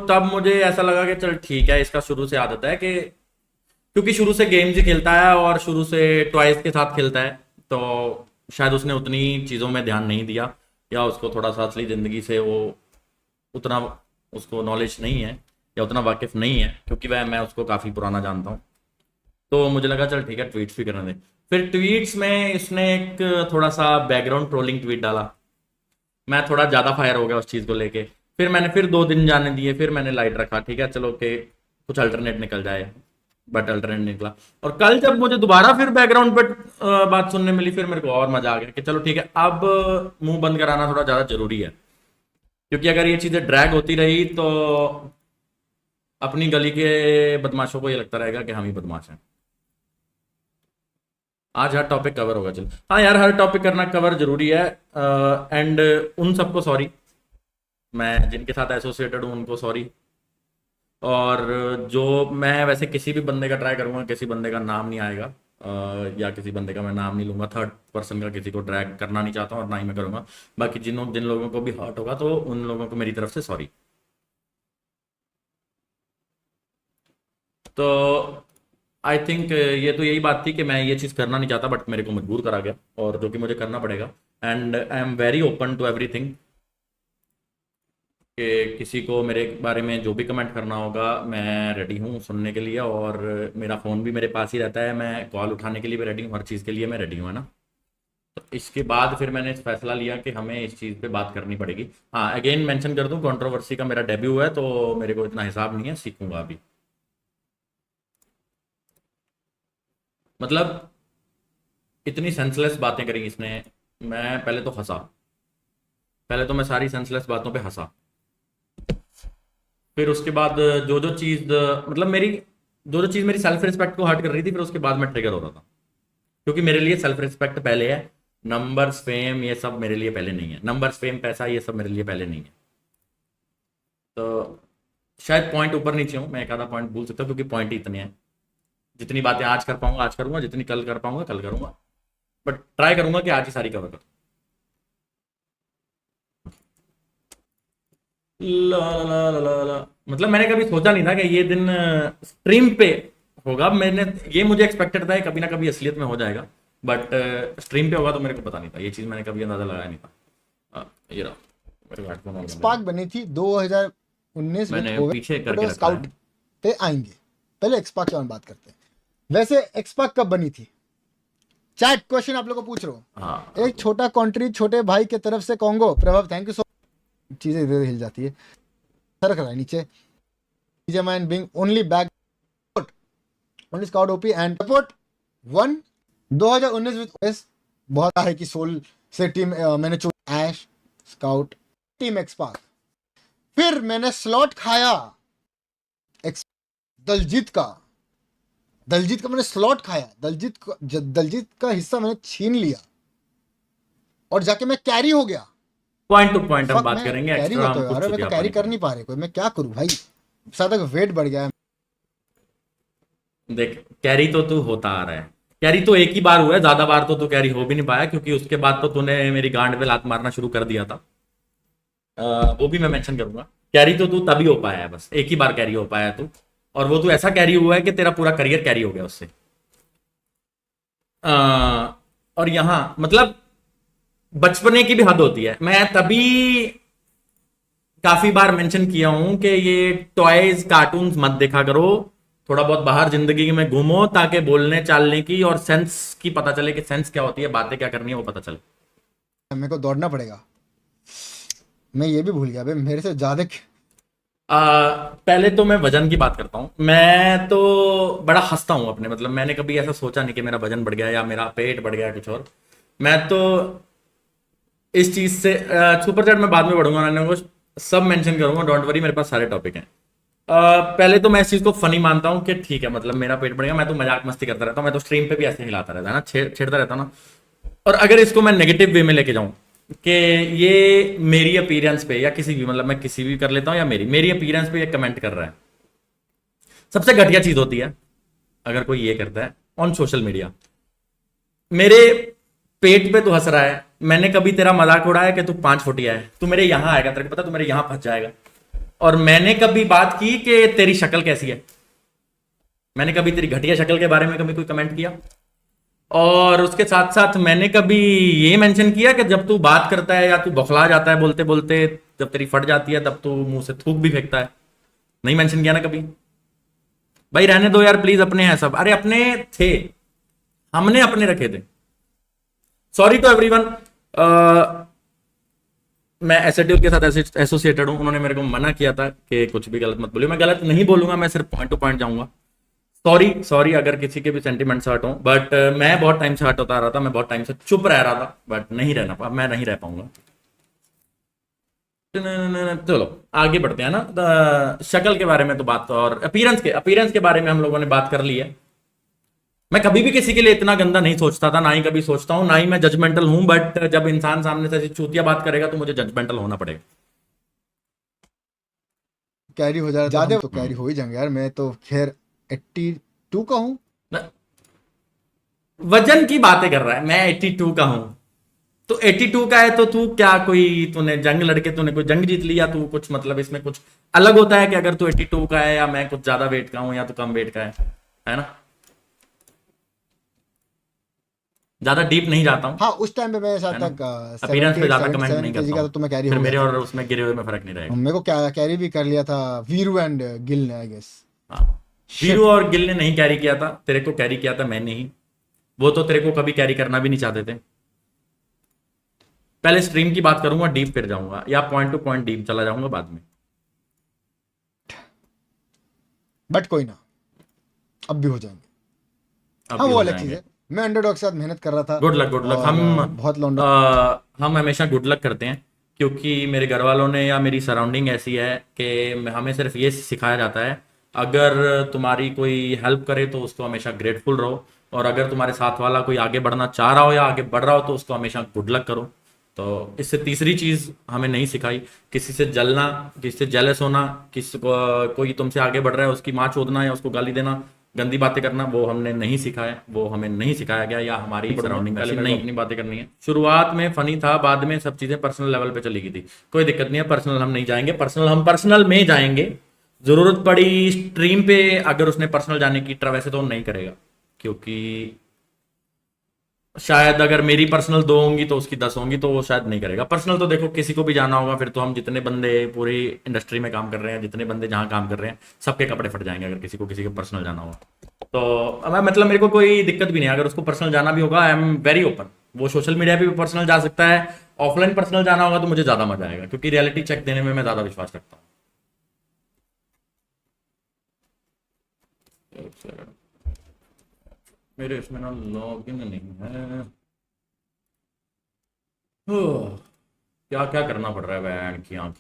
तब मुझे ऐसा लगा कि चल ठीक है, इसका शुरू से आदत है कि क्योंकि शुरू से गेम्स ही खेलता है और शुरू से टॉयज के साथ खेलता है, तो शायद उसने उतनी चीज़ों में ध्यान नहीं दिया, या उसको थोड़ा सा असली ज़िंदगी से वो उतना उसको नॉलेज नहीं है या उतना वाकिफ नहीं है, क्योंकि मैं उसको काफ़ी पुराना जानता हूँ। तो मुझे लगा चल ठीक है, ट्वीट्स भी करने दे। फिर ट्वीट्स में इसने एक थोड़ा सा बैकग्राउंड ट्रोलिंग ट्वीट डाला, मैं थोड़ा ज़्यादा फायर हो गया उस चीज़ को लेके। फिर मैंने फिर 2 दिन जाने दिए, फिर मैंने लाइट रखा, ठीक है चलो कि कुछ अल्टरनेट निकल जाए, बट अल्टरनेट निकला। और कल जब मुझे दोबारा फिर बैकग्राउंड पर बात सुनने मिली, फिर मेरे को और मजा आ गया कि चलो ठीक है, अब मुंह बंद कराना थोड़ा ज़्यादा जरूरी है, क्योंकि अगर ये चीज़ें ड्रैग होती रही तो अपनी गली के बदमाशों को ये लगता रहेगा कि हम ही बदमाश हैं। आज हर टॉपिक कवर होगा, चल हाँ यार, हर टॉपिक करना कवर जरूरी है। एंड उन सबको सॉरी, मैं जिनके साथ एसोसिएटेड हूँ उनको सॉरी। और जो मैं वैसे किसी भी बंदे का ट्राई करूंगा, किसी बंदे का नाम नहीं आएगा, या किसी बंदे का मैं नाम नहीं लूंगा, थर्ड पर्सन का किसी को ड्रैग करना नहीं चाहता हूँ और ना ही मैं करूंगा। बाकी जिन लोगों को भी हर्ट होगा तो उन लोगों को मेरी तरफ से सॉरी। तो आई थिंक ये तो यही बात थी कि मैं ये चीज़ करना नहीं चाहता, बट मेरे को मजबूर करा गया, और जो कि मुझे करना पड़ेगा। And I am very open to everything, कि किसी को मेरे बारे में जो भी कमेंट करना होगा मैं रेडी हूँ सुनने के लिए, और मेरा फ़ोन भी मेरे पास ही रहता है, मैं कॉल उठाने के लिए भी रेडी हूँ, हर चीज़ के लिए मैं रेडी हूँ, है ना। तो इसके बाद फिर मैंने इस फैसला लिया कि हमें इस चीज़ पे बात करनी पड़ेगी। हाँ, अगेन मेंशन कर दूँ, कंट्रोवर्सी का मेरा डेब्यू है, तो मेरे को इतना हिसाब नहीं है, सीखूंगा अभी। मतलब इतनी सेंसलेस बातें करी इसने, मैं पहले तो हंसा, पहले तो मैं सारी सेंसलेस बातों पे हंसा। फिर उसके बाद जो जो चीज़ मतलब मेरी जो जो चीज़ मेरी सेल्फ रिस्पेक्ट को हर्ट कर रही थी, फिर उसके बाद मैं ट्रिगर हो रहा था, क्योंकि मेरे लिए सेल्फ रिस्पेक्ट पहले है, नंबर्स फेम ये सब मेरे लिए पहले नहीं है, नंबर्स फेम पैसा ये सब मेरे लिए पहले नहीं है। तो शायद पॉइंट ऊपर नीचे हूँ, मैं एक आधा पॉइंट भूल सकता हूँ, क्योंकि पॉइंट ही इतने हैं। जितनी बातें आज कर पाऊंगा आज करूंगा, जितनी कल कर पाऊंगा कल करूंगा, बट ट्राई करूंगा कि आज ही सारी कवर कर। ला ला ला ला ला। मतलब मैंने कभी सोचा नहीं था कि ये दिन स्ट्रीम पे होगा, मैंने ये मुझे एक्सपेक्टेड था कभी ना कभी असलियत में हो जाएगा, बट स्ट्रीम पे होगा तो मेरे को पता नहीं था, ये चीज़ मैंने कभी अंदाजा लगाया नहीं था। ये रहा मेरे हेडफोन ऑन कर स्पार्क बनी थी 2019 मैंने विद पीछे करके कोविड रखा स्काउट है। पे आएंगे। पहले एक्सपार्क के बारे में बात करते हैं। वैसे एक्सपार्क कब बनी थी? चैट क्वेश्चन आप लोगों को पूछ रहा हूँ। हाँ, एक छोटा कंट्री छोटे भाई के तरफ से कॉन्गो प्रभाव, थैंक यू सो, चीजें इधर हिल जाती है, सरक रहा है नीचे। DJ man bing only back only scout OP and support 1 2019 with बहुत है कि सोल से टीम मैंने चुन ऐश स्काउट टीम एक्सपार्क। फिर मैंने स्लॉट खाया दलजीत का मैंने स्लॉट खाया, दलजीत का हिस्सा मैंने छीन लिया और जाके मैं कैरी हो गया। पॉइंट टू पॉइंट हम फक, बात मैं करेंगे, कैरी एक्स्ट्रा होता हम है, कुछ अरे मैं तो चुतियापा कैरी नहीं कर नहीं पा रहे, कोई मैं क्या करूं भाई, ज्यादा वेट बढ़ गया है। देख, कैरी तो तू होता आ रहा है, कैरी तो एक ही बार हुआ है, ज्यादा बार तो तू कैरी हो भी नहीं पाया, क्योंकि उसके बाद तो तूने मेरी गांड पे लात मारना शुरू कर दिया था। वो भी मैं मेंशन करूंगा। कैरी तो तू तभी हो पाया है, बस एक ही बार कैरी हो पाया है तू, और वो तू ऐसा कैरी हुआ है कि तेरा पूरा करियर कैरी हो गया उससे। और यहाँ मतलब बचपने की भी हद होती है, मैं तभी काफी बार मेंशन किया हूं कि ये टॉयज कार्टून्स मत देखा करो, थोड़ा बहुत बाहर जिंदगी में घूमो, ताकि बोलने चालने की और सेंस की पता चले कि सेंस क्या होती है, बातें क्या करनी है वो पता चले। मेरे को दौड़ना पड़ेगा, मैं ये भी भूल गया भाई, मेरे से ज्यादा पहले तो मैं वजन की बात करता हूँ। मैं तो बड़ा हंसता हूँ अपने, मतलब मैंने कभी ऐसा सोचा नहीं कि मेरा वजन बढ़ गया या मेरा पेट बढ़ गया कुछ और। मैं तो इस चीज से सुपर चैट में बाद में बढ़ूंगा, मैंने वो सब मेंशन करूंगा, डोंट वरी, मेरे पास सारे टॉपिक हैं। पहले तो मैं इस चीज को फनी मानता हूँ कि ठीक है, मतलब मेरा पेट बढ़ेगा, मैं तो मजाक मस्ती करता रहता हूँ, मैं तो स्ट्रीम पे भी ऐसे हिलाता रहता है ना, छेड़ता रहता ना। और अगर इसको मैं नेगेटिव वे में लेके जाऊं कि ये मेरी अपीयरेंस पे या किसी भी, मतलब मैं किसी भी कर लेता हूं, या मेरी अपीयरेंस पे ये कमेंट कर रहा है, सबसे घटिया चीज होती है अगर कोई ये करता है ऑन सोशल मीडिया। मेरे पेट पे तू हंस रहा है, मैंने कभी तेरा मजाक उड़ाया कि तू 5 फुटिया है, तू मेरे यहां आएगा, तेरे को पता तू मेरे यहां फंस जाएगा, और मैंने कभी बात की कि तेरी शक्ल कैसी है? मैंने कभी तेरी घटिया शक्ल के बारे में कभी कोई कमेंट किया? और उसके साथ साथ मैंने कभी ये मेंशन किया कि जब तू बात करता है या तू बौखला जाता है बोलते बोलते, जब तेरी फट जाती है तब तू मुंह से थूक भी फेंकता है? नहीं मेंशन किया ना कभी? भाई रहने दो यार प्लीज, अपने हैं सब। अरे अपने थे, हमने अपने रखे थे। सॉरी टू एवरीवन, मैं एसएटीएल के साथ एसोसिएटेड हूं, उन्होंने मेरे को मना किया था कि कुछ भी गलत मत बोलिए। मैं गलत नहीं बोलूंगा, मैं सिर्फ पॉइंट टू पॉइंट जाऊंगा। सॉरी सॉरी अगर किसी के भी सेंटिमेंट्स हर्ट हो, बट मैं बहुत टाइम से हर्ट होता रहा था, मैं बहुत टाइम से चुप रह रहा था, बट नहीं रहना पा, मैं नहीं रह पाऊंगा। चलो आगे बढ़ते हैं ना। शक्ल के बारे में तो बात, और अपीयरेंस के बारे में हम लोगों ने बात कर ली है। मैं कभी भी किसी के लिए इतना गंदा नहीं सोचता था, ना ही कभी सोचता हूं, ना ही मैं जजमेंटल हूं, बट जब इंसान सामने से ऐसी चूतिया बात करेगा तो मुझे जजमेंटल होना पड़ेगा। कैरी हो जाए ज्यादा तो कैरी हो ही जाएंगे यार। मैं तो खैर 82 का हूँ। वजन की बातें कर रहा है, मैं 82 का हूं। तो 82 का है तो तू क्या, कोई तूने जंग लड़के तूने कोई जंग जीत लिया? तू कुछ मतलब इसमें कुछ अलग होता है कि अगर तू 82 का है, या मैं कुछ ज्यादा वेट का हूं, या तू कम वेट का है ना? ज्यादा डीप नहीं जाता हूं। हाँ उस टाइम पे मैं शायद है ना? तक अपीयरेंस पे 78 ज्यादा कमेंट 77 नहीं केजी करता का, हूं, तो तुम्हें कैरी फिर हो मेरे गया और उसमें गिरे हुए में फर्क नहीं था। रहेगा। मेरे को क्या कैरी भी कर लिया था वीरू एंड गिल ने, आई गेस। हाँ, वीरू और गिल ने नहीं कैरी किया था, तेरे को कैरी किया था मैंने ही। वो तो तेरे को कभी कैरी करना भी नहीं चाहते थे। पहले स्ट्रीम की बात करूंगा, डीप फिर जाऊंगा, या पॉइंट टू पॉइंट डीप चला जाऊंगा बाद में। बट कोई ना, अब भी हो जाएंगे। अब हाँ भी वो हो अलग चीज जाएंगे। है। मैं अंडरडॉग के साथ मेहनत कर रहा था। Good luck good luck. और बहुत लौंडा हम हमेशा गुड लक करते हैं, क्योंकि मेरे घर वालों ने या मेरी सराउंडिंग ऐसी है कि हमें सिर्फ ये सिखाया जाता है, अगर तुम्हारी कोई हेल्प करे तो उसको हमेशा ग्रेटफुल रहो, और अगर तुम्हारे साथ वाला कोई आगे बढ़ना चाह रहा हो या आगे बढ़ रहा हो तो उसको हमेशा गुड लक करो। तो इससे तीसरी चीज हमें नहीं सिखाई, किसी से जलना, किसी से जेलस होना, किसी को कोई तुमसे आगे बढ़ रहा है उसकी माँ चोदना या उसको गाली देना, गंदी बातें करना, वो हमने नहीं सीखा है, वो हमें नहीं सिखाया गया, या हमारी सराउंडिंग पहले नहीं अपनी बातें करनी है। शुरुआत में फनी था, बाद में सब चीजें पर्सनल लेवल पे चली गई थी। कोई दिक्कत नहीं है, पर्सनल हम नहीं जाएंगे, पर्सनल में जाएंगे। जरूरत पड़ी स्ट्रीम पे अगर उसने पर्सनल जाने की, वैसे तो नहीं करेगा, क्योंकि शायद अगर मेरी पर्सनल 2 होंगी तो उसकी 10 होंगी, तो वो शायद नहीं करेगा पर्सनल। तो देखो किसी को भी जाना होगा फिर तो हम जितने बंदे पूरी इंडस्ट्री में काम कर रहे हैं, जितने बंदे जहां काम कर रहे हैं, सबके कपड़े फट जाएंगे अगर किसी को किसी के पर्सनल जाना होगा। तो मैं मतलब मेरे को कोई दिक्कत भी नहीं है, अगर उसको पर्सनल जाना भी होगा, आई एम वेरी ओपन। वो सोशल मीडिया पे भी पर्सनल जा सकता है, ऑफलाइन पर्सनल जाना होगा तो मुझे ज्यादा मजा आएगा, क्योंकि रियलिटी चेक देने में मैं ज्यादा विश्वास रखता हूँ। एक सेकंड, मेरे इसमें ना लॉगिन नहीं है। क्या क्या करना पड़ रहा है बैंड की आंख।